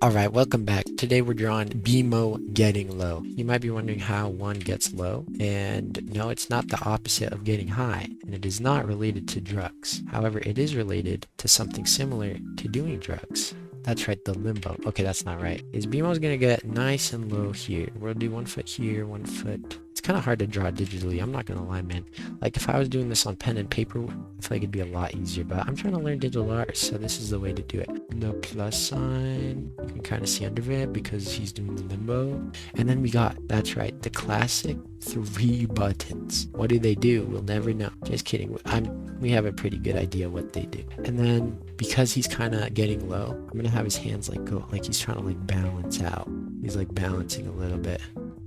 Alright, welcome back. Today we're drawing BMO getting low. You might be wondering how one gets low, and no, it's not the opposite of getting high, and it is not related to drugs. However, it is related to something similar to doing drugs. That's right, the limbo. Okay, that's not right. Is BMO's gonna get nice and low here. We'll do 1 foot here, 1 foot. It's kind of hard to draw digitally, I'm not gonna lie, man. Like, if I was doing this on pen and paper, I feel like it'd be a lot easier, but I'm trying to learn digital art, so this is the way to do it. The plus sign, you can kind of see under it because he's doing the limbo. And then we got, that's right, the classic 3 buttons. What do they do? We'll never know. Just kidding. We have a pretty good idea what they do. And then because he's kind of getting low, I'm gonna have his hands like go, like he's trying to like balance out. He's like balancing a little bit.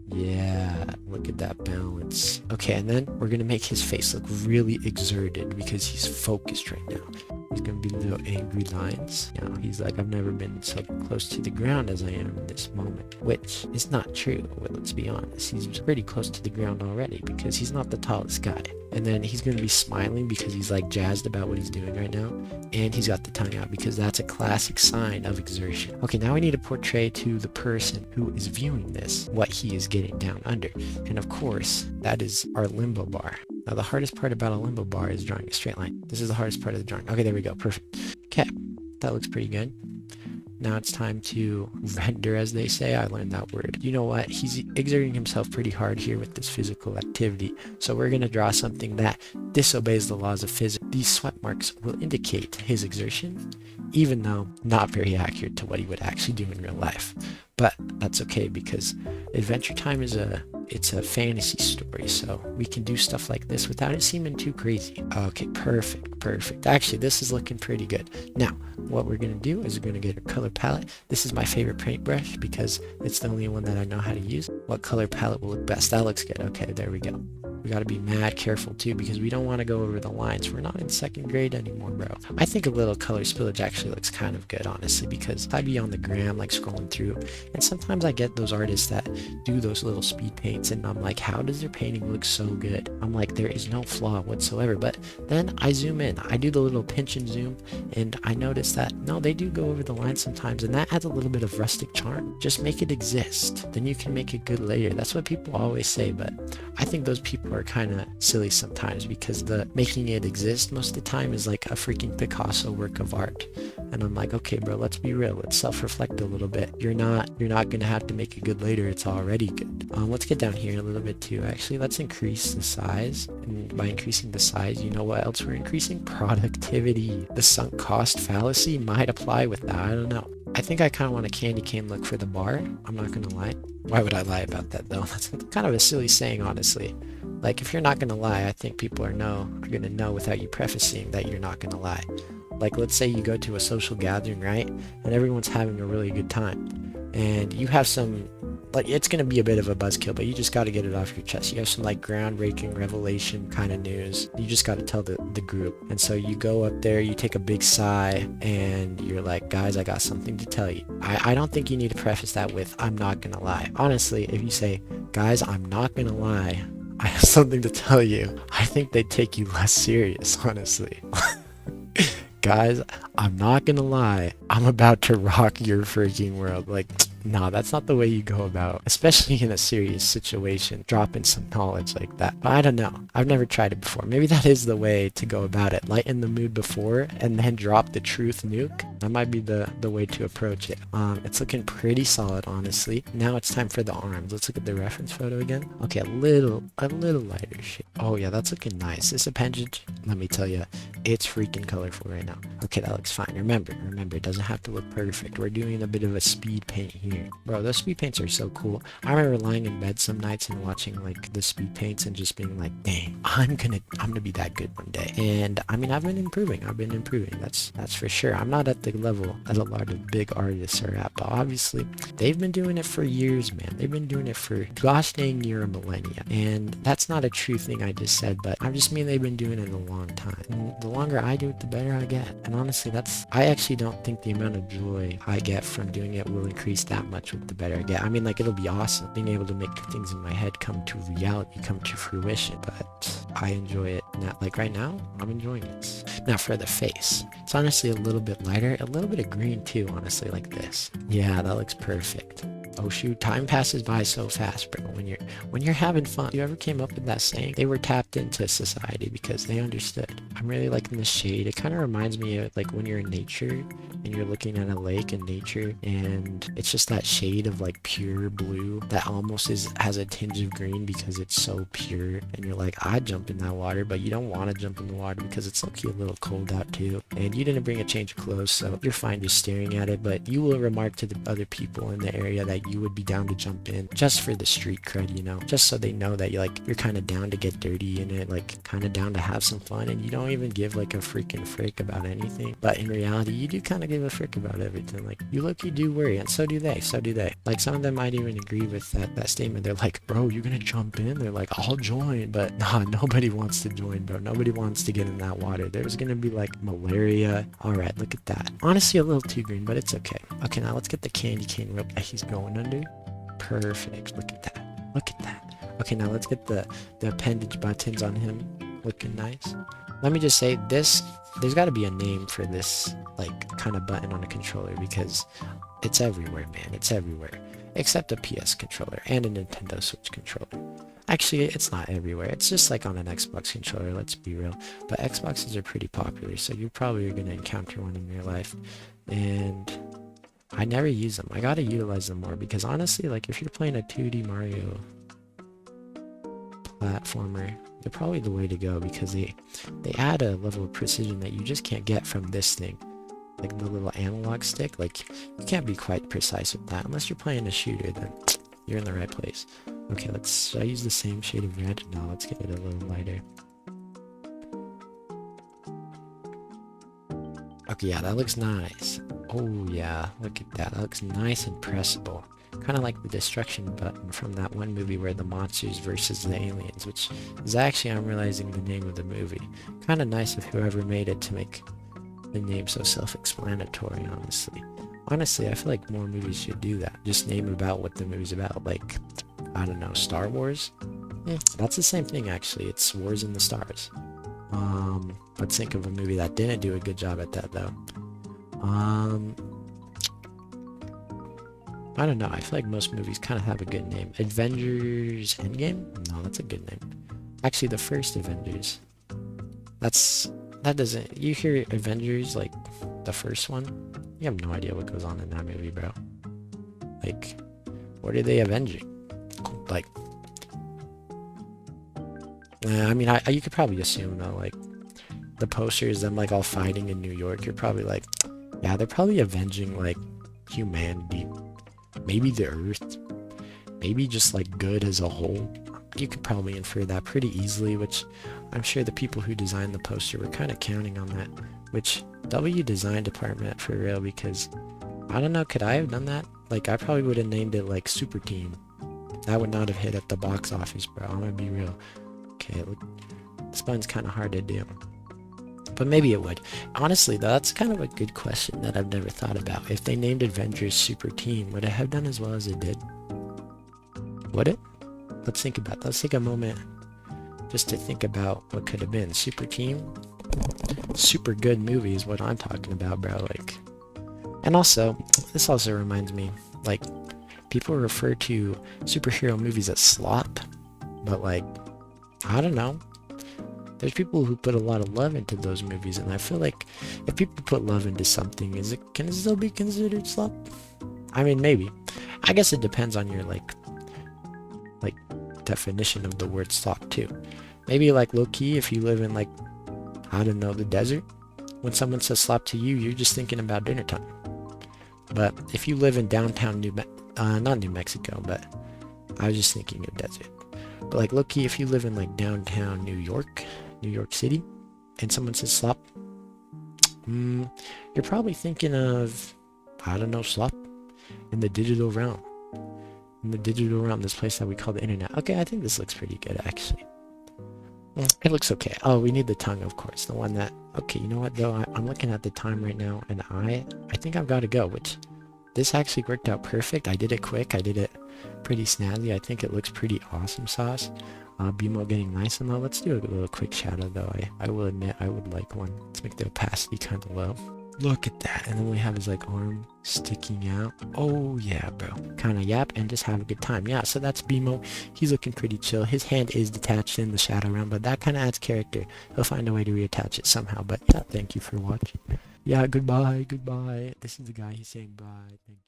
Yeah, look at that balance. Okay, and then we're gonna make his face look really exerted because he's focused right now. He's gonna be little angry lines. You know, he's like, I've never been so close to the ground as I am in this moment, which is not true. Well, let's be honest. He's pretty close to the ground already because he's not the tallest guy. And then he's gonna be smiling because he's like jazzed about what he's doing right now. And he's got the tongue out because that's a classic sign of exertion. Okay, now we need to portray to the person who is viewing this what he is getting down under. And of course, that is our limbo bar. Now the hardest part about a limbo bar is drawing a straight line. This is the hardest part of the drawing. Okay, there we go. Perfect. Okay, that looks pretty good. Now it's time to render, as they say. I learned that word. You know what? He's exerting himself pretty hard here with this physical activity. So we're going to draw something that disobeys the laws of physics. These sweat marks will indicate his exertion, even though not very accurate to what he would actually do in real life. But that's okay because Adventure Time is it's a fantasy story, so we can do stuff like this without it seeming too crazy. Okay, perfect. Actually, this is looking pretty good. Now, what we're gonna do is we're gonna get a color palette. This is my favorite paintbrush because it's the only one that I know how to use. What color palette will look best? That looks good. Okay, there we go. We gotta be mad careful too because we don't want to go over the lines. We're not in second grade anymore, bro. I think a little color spillage actually looks kind of good, honestly, because I'd be on the gram like scrolling through, and sometimes I get those artists that do those little speed paints, and I'm like, how does their painting look so good? I'm like, there is no flaw whatsoever. But then I zoom in, I do the little pinch and zoom, and I notice that no, they do go over the line sometimes, and that adds a little bit of rustic charm. Just make it exist, then you can make it good later. That's what people always say, but I think those people are kind of silly sometimes because the making it exist most of the time is like a freaking Picasso work of art. And I'm like, okay, bro, let's be real. Let's self-reflect a little bit. You're not gonna have to make it good later. It's already good. Let's get down here a little bit too. Actually, let's increase the size. And by increasing the size, you know what else we're increasing? Productivity. The sunk cost fallacy might apply with that. I don't know. I think I kind of want a candy cane look for the bar. I'm not gonna lie. Why would I lie about that though? That's kind of a silly saying, honestly. Like, if you're not gonna lie, I think people are gonna know without you prefacing that you're not gonna lie. Like, let's say you go to a social gathering, right? And everyone's having a really good time. And you have some, like, it's gonna be a bit of a buzzkill, but you just gotta get it off your chest. You have some, like, groundbreaking revelation kind of news. You just gotta tell the group. And so you go up there, you take a big sigh, and you're like, guys, I got something to tell you. I don't think you need to preface that with, I'm not gonna lie. Honestly, if you say, guys, I'm not gonna lie, I have something to tell you, I think they take you less serious, honestly. Guys, I'm not gonna lie, I'm about to rock your freaking world. Like, no, that's not the way you go about, especially in a serious situation, dropping some knowledge like that. But I don't know. I've never tried it before. Maybe that is the way to go about it. Lighten the mood before and then drop the truth nuke. That might be the way to approach it. It's looking pretty solid, honestly. Now it's time for the arms. Let's look at the reference photo again. Okay, a little lighter shade. Oh yeah, that's looking nice. This appendage, let me tell you, it's freaking colorful right now. Okay, that looks fine. Remember, it doesn't have to look perfect. We're doing a bit of a speed paint here. Bro, those speed paints are so cool. I remember lying in bed some nights and watching like the speed paints and just being like, dang, I'm gonna be that good one day. And I mean, I've been improving. That's for sure. I'm not at the level that a lot of big artists are at, but obviously they've been doing it for years, man. They've been doing it for gosh dang near a millennia. And that's not a true thing I just said, but I just mean they've been doing it a long time. And the longer I do it, the better I get. And honestly, I actually don't think the amount of joy I get from doing it will increase that much with the better I get. I mean, like, it'll be awesome being able to make things in my head come to reality, come to fruition, but I enjoy it. Like, right now, I'm enjoying it. Now for the face. It's honestly a little bit lighter, a little bit of green too, honestly, like this. Yeah, that looks perfect. Oh shoot, time passes by so fast, bro. When you're having fun. You ever came up with that saying? They were tapped into society because they understood. I'm really liking the shade. It kind of reminds me of like when you're in nature and you're looking at a lake in nature and it's just that shade of like pure blue that almost has a tinge of green because it's so pure, and you're like, I'd jump in that water, but you don't want to jump in the water because it's low-key a little cold out too, and you didn't bring a change of clothes, so you're fine just staring at it, but you will remark to the other people in the area that you would be down to jump in just for the street cred, you know, just so they know that you're kind of down to get dirty in it, like kind of down to have some fun, and you don't even give like a freaking frick about anything, but in reality you do kind of give a frick about everything. Like, you look, you do worry, and so do they. Like, some of them might even agree with that statement. They're like, bro, you're gonna jump in? They're like, I'll join, but nah, nobody wants to join, bro. Nobody wants to get in that water. There's gonna be like malaria. All right, look at that. Honestly, a little too green, but it's okay. Okay, now let's get the candy cane rope that he's going under. Perfect. Look at that. Look at that. Okay, now let's get the appendage buttons on him looking nice. Let me just say this, there's got to be a name for this like kind of button on a controller because it's everywhere, man. It's everywhere. Except a PS controller and a Nintendo Switch controller. Actually, it's not everywhere. It's just like on an Xbox controller, let's be real. But Xboxes are pretty popular, so you probably are going to encounter one in your life. And I never use them. I gotta utilize them more because honestly, like if you're playing a 2D Mario platformer, they're probably the way to go because they add a level of precision that you just can't get from this thing. Like the little analog stick, like you can't be quite precise with that unless you're playing a shooter, then you're in the right place. Okay, should I use the same shade of red? No, let's get it a little lighter. Okay, yeah, that looks nice. Oh yeah, look at that. That looks nice and pressable. Kind of like the destruction button from that one movie where the monsters versus the aliens, which is actually, I'm realizing, the name of the movie. Kind of nice of whoever made it to make the name so self-explanatory, honestly. Honestly, I feel like more movies should do that. Just name about what the movie's about. Like, I don't know, Star Wars? That's the same thing, actually. It's Wars in the Stars. Let's think of a movie that didn't do a good job at that, though. I don't know. I feel like most movies kind of have a good name. Avengers Endgame? No, that's a good name. Actually, the first Avengers. That doesn't... You hear Avengers, like, the first one? You have no idea what goes on in that movie, bro. Like, what are they avenging? Like... I mean, you could probably assume, though, like, the posters, them, like, all fighting in New York, you're probably like, yeah, they're probably avenging, like, humanity. Maybe the Earth. Maybe just, like, good as a whole. You could probably infer that pretty easily, which I'm sure the people who designed the poster were kind of counting on that. Which, W design department, for real, because, I don't know, could I have done that? Like, I probably would have named it, like, Super Team. That would not have hit at the box office, bro. I'm gonna be real. Okay, look, this button's kind of hard to do. But maybe it would. Honestly, though, that's kind of a good question that I've never thought about. If they named Avengers Super Team, would it have done as well as it did? Would it? Let's think about that. Let's take a moment just to think about what could have been. Super Team? Super good movie is what I'm talking about, bro. Like, and also, this also reminds me, like, people refer to superhero movies as slop, but, like, I don't know. There's people who put a lot of love into those movies, and I feel like if people put love into something, can it still be considered slop? I mean, maybe. I guess it depends on your like definition of the word slop too. Maybe like low key, if you live in like, I don't know, the desert, when someone says slop to you, you're just thinking about dinner time. But if you live in downtown not New Mexico, but I was just thinking of desert. But like low key, if you live in like downtown New York City, and someone says slop, you're probably thinking of, I don't know, slop in the digital realm. In the digital realm, this place that we call the internet. Okay, I think this looks pretty good, actually. Yeah, it looks okay. Oh, we need the tongue, of course. The one that... Okay, you know what, though? I'm looking at the time right now, and I think I've got to go, which this actually worked out perfect. I did it quick. I did it pretty snazzy. I think it looks pretty awesome, Sauce. BMO getting nice and low. Let's do a little quick shadow though. I will admit I would like one. Let's make the opacity kind of low. Look at that. And then we have his like arm sticking out. Oh yeah, bro. Kind of yap and just have a good time. Yeah, so that's BMO. He's looking pretty chill. His hand is detached in the shadow realm, but that kind of adds character. He'll find a way to reattach it somehow. But yeah, thank you for watching. Yeah, goodbye, goodbye. This is the guy, he's saying bye. Thank